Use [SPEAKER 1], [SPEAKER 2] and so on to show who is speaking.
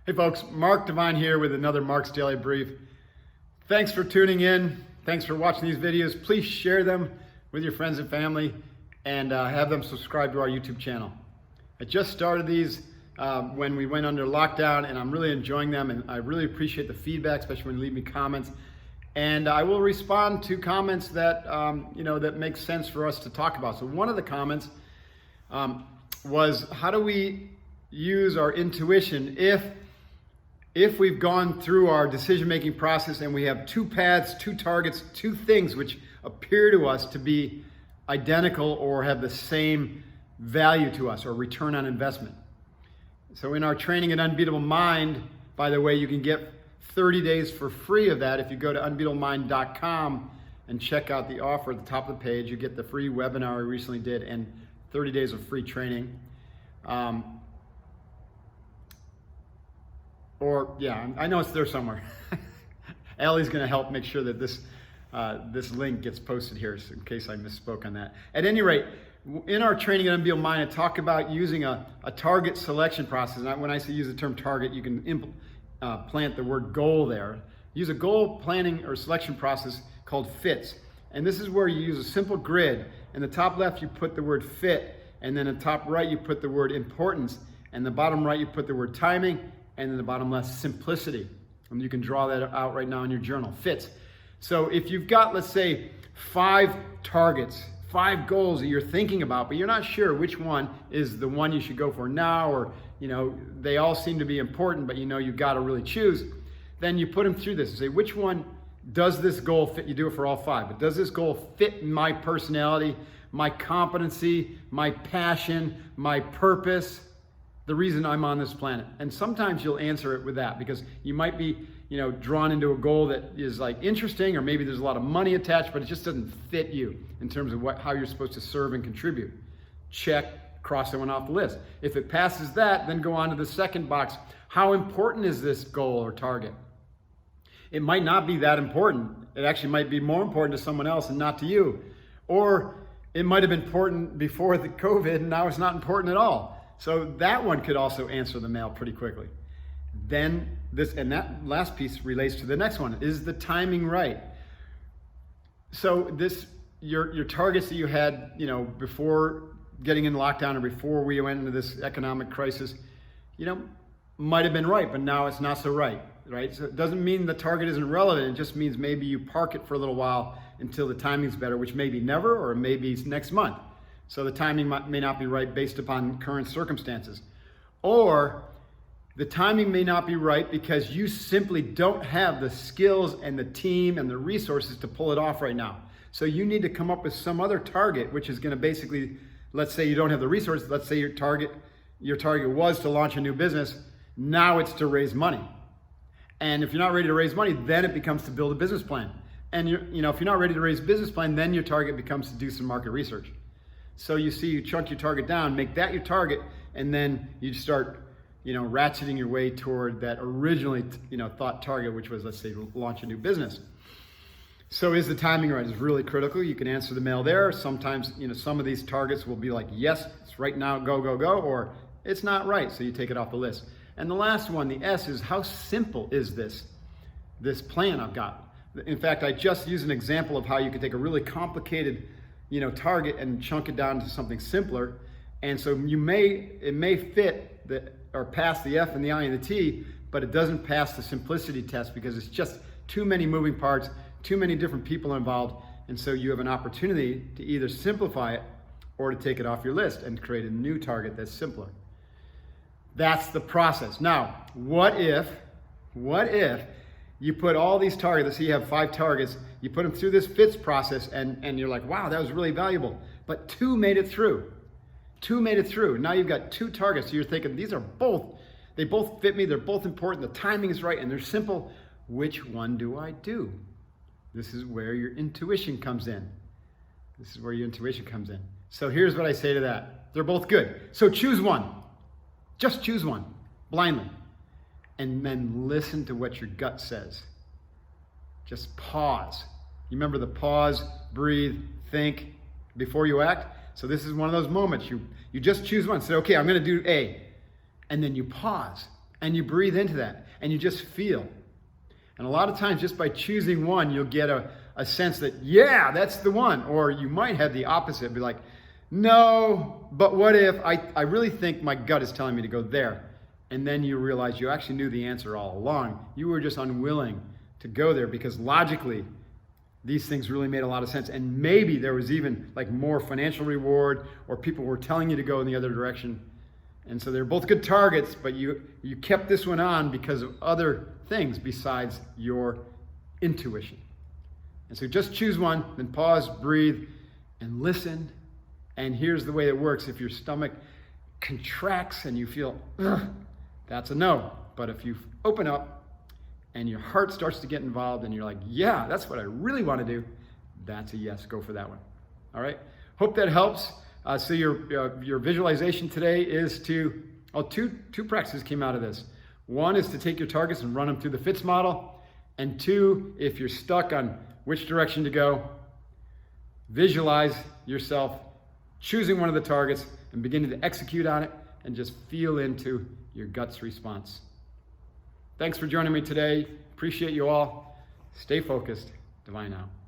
[SPEAKER 1] Hey folks, Mark Divine here with another Mark's Daily Brief. Thanks for tuning in. Thanks for watching these videos. Please share them with your friends and family and have them subscribe to our YouTube channel. I just started these when we went under lockdown and I'm really enjoying them, and I really appreciate the feedback, especially when you leave me comments. And I will respond to comments that that make sense for us to talk about. So one of the comments was, how do we use our intuition if we've gone through our decision-making process and we have two paths, two targets, two things which appear to us to be identical or have the same value to us or return on investment. So in our training at Unbeatable Mind, by the way, you can get 30 days for free of that if you go to unbeatablemind.com and check out the offer at the top of the page. You get the free webinar we recently did and 30 days of free training. I know it's there somewhere. Allie's going to help make sure that this link gets posted here, so in case I misspoke on that. At any rate, in our training at Unbeatable Mind, I talk about using a target selection process. And when I say use the term target, you can plant the word goal there. Use a goal planning or selection process called FITS. And this is where you use a simple grid. In the top left, you put the word fit. And then in the top right, you put the word importance. And the bottom right, you put the word timing. And then the bottom left, simplicity. And you can draw that out right now in your journal, FITS. So if you've got, let's say, 5 targets, 5 goals that you're thinking about, but you're not sure which one is the one you should go for now, or they all seem to be important, but you've got to really choose, then you put them through this and say, which one does this goal fit? You do it for all 5, but does this goal fit my personality, my competency, my passion, my purpose, the reason I'm on this planet? And sometimes you'll answer it with that, because you might be drawn into a goal that is like interesting, or maybe there's a lot of money attached, but it just doesn't fit you in terms of how you're supposed to serve and contribute. Check, cross that one off the list. If it passes that, then go on to the second box. How important is this goal or target? It might not be that important. It actually might be more important to someone else and not to you. Or it might have been important before the COVID and now it's not important at all. So that one could also answer the mail pretty quickly. Then that last piece relates to the next one. Is the timing right? So your targets that you had, before getting in lockdown or before we went into this economic crisis, might have been right, but now it's not so right? So it doesn't mean the target isn't relevant. It just means maybe you park it for a little while until the timing's better, which may be never, or maybe next month. So the timing may not be right based upon current circumstances. Or the timing may not be right because you simply don't have the skills and the team and the resources to pull it off right now. So you need to come up with some other target, which is going to basically, let's say you don't have the resources. Let's say your target was to launch a new business. Now it's to raise money. And if you're not ready to raise money, then it becomes to build a business plan. And if you're not ready to raise a business plan, then your target becomes to do some market research. So you chunk your target down, make that your target, and then you start, ratcheting your way toward that originally, thought target, which was, let's say, launch a new business. So is the timing right? It's really critical. You can answer the mail there. Sometimes, some of these targets will be like, yes, it's right now, go, go, go, or it's not right, so you take it off the list. And the last one, the S, is how simple is this plan I've got? In fact, I just used an example of how you could take a really complicated target and chunk it down to something simpler. And so it may fit or pass the F and the I and the T, but it doesn't pass the simplicity test because it's just too many moving parts, too many different people involved. And so you have an opportunity to either simplify it or to take it off your list and create a new target that's simpler. That's the process. Now, what if you put all these targets, let's say you have 5 targets, you put them through this FITS process and you're like, wow, that was really valuable. But 2 made it through. 2 made it through. Now you've got 2 targets. So you're thinking, they both fit me, they're both important, the timing is right, and they're simple. Which one do I do? This is where your intuition comes in. So here's what I say to that. They're both good. So choose one. Just choose one, blindly. And then listen to what your gut says. Just pause. You remember the pause, breathe, think before you act? So this is one of those moments. You just choose one. Say, okay, I'm going to do A. And then you pause And you breathe into that and you just feel. And a lot of times just by choosing one, you'll get a sense that, yeah, that's the one. Or you might have the opposite, be like, no, but what if I really think my gut is telling me to go there. And then you realize you actually knew the answer all along. You were just unwilling to go there because logically, these things really made a lot of sense. And maybe there was even like more financial reward, or people were telling you to go in the other direction. And so they're both good targets, but you kept this one on because of other things besides your intuition. And so just choose one, then pause, breathe, and listen. And here's the way it works. If your stomach contracts and you feel, ugh, that's a no. But if you open up and your heart starts to get involved and you're like, yeah, that's what I really want to do, that's a yes. Go for that one. All right? Hope that helps. So your visualization today is two practices came out of this. One is to take your targets and run them through the FITS model. And two, if you're stuck on which direction to go, visualize yourself choosing one of the targets and beginning to execute on it and just feel into your gut's response. Thanks for joining me today. Appreciate you all. Stay focused. Divine out.